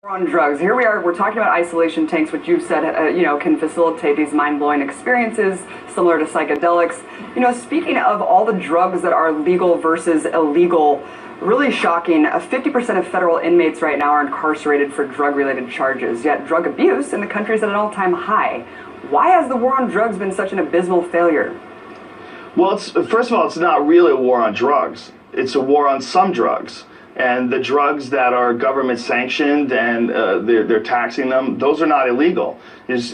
On drugs. Here we are, we're talking about isolation tanks, which you've said, can facilitate these mind-blowing experiences similar to psychedelics. Speaking of all the drugs that are legal versus illegal, really shocking, 50% of federal inmates right now are incarcerated for drug-related charges, yet drug abuse in the country is at an all-time high. Why has the war on drugs been such an abysmal failure? Well, first of all, it's not really a war on drugs. It's a war on some drugs. And the drugs that are government sanctioned and they're taxing them, those are not illegal.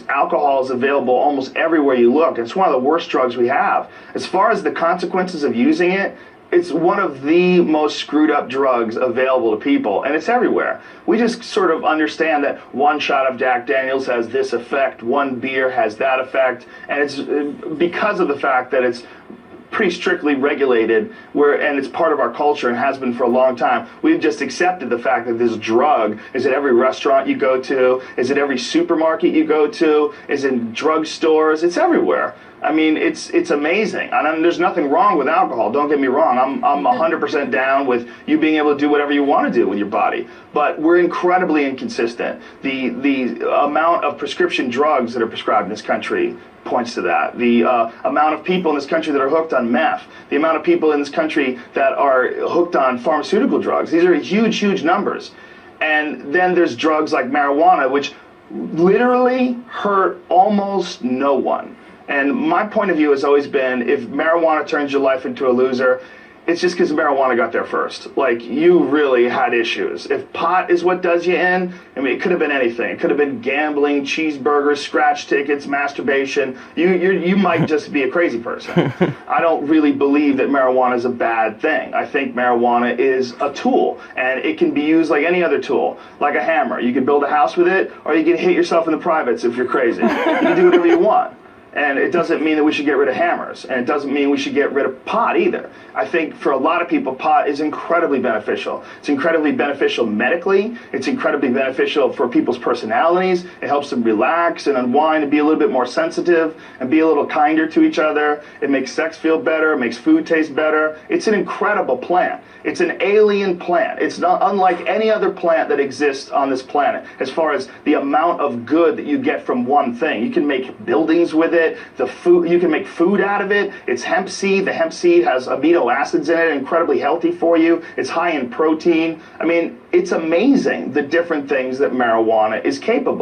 Alcohol is available almost everywhere you look. It's one of the worst drugs we have. As far as the consequences of using it, it's one of the most screwed up drugs available to people, and it's everywhere. We just sort of understand that one shot of Jack Daniels has this effect, one beer has that effect, and it's because of the fact that it's pretty strictly regulated, and it's part of our culture and has been for a long time. We've just accepted the fact that this drug is at every restaurant you go to, is at every supermarket you go to, is in drugstores, it's everywhere. I mean, it's amazing. And there's nothing wrong with alcohol, don't get me wrong. I'm 100% down with you being able to do whatever you want to do with your body. But we're incredibly inconsistent. The amount of prescription drugs that are prescribed in this country points to that. The amount of people in this country that are hooked on meth, the amount of people in this country that are hooked on pharmaceutical drugs, these are huge, huge numbers. And then there's drugs like marijuana, which literally hurt almost no one. And my point of view has always been, if marijuana turns your life into a loser, it's just because marijuana got there first. Like, you really had issues. If pot is what does you in, I mean, it could have been anything. It could have been gambling, cheeseburgers, scratch tickets, masturbation. You might just be a crazy person. I don't really believe that marijuana is a bad thing. I think marijuana is a tool, and it can be used like any other tool, like a hammer. You can build a house with it, or you can hit yourself in the privates if you're crazy. You can do whatever you want. And it doesn't mean that we should get rid of hammers, and it doesn't mean we should get rid of pot either. I think for a lot of people, pot is incredibly beneficial. It's incredibly beneficial medically. It's incredibly beneficial for people's personalities. It helps them relax and unwind and be a little bit more sensitive and be a little kinder to each other. It makes sex feel better. It makes food taste better. It's an incredible plant. It's an alien plant. It's not unlike any other plant that exists on this planet as far as the amount of good that you get from one thing. You can make buildings with it. The food, you can make food out of it. It's hemp seed. The hemp seed has amino acids in it, incredibly healthy for you. It's high in protein. I mean, it's amazing the different things that marijuana is capable of.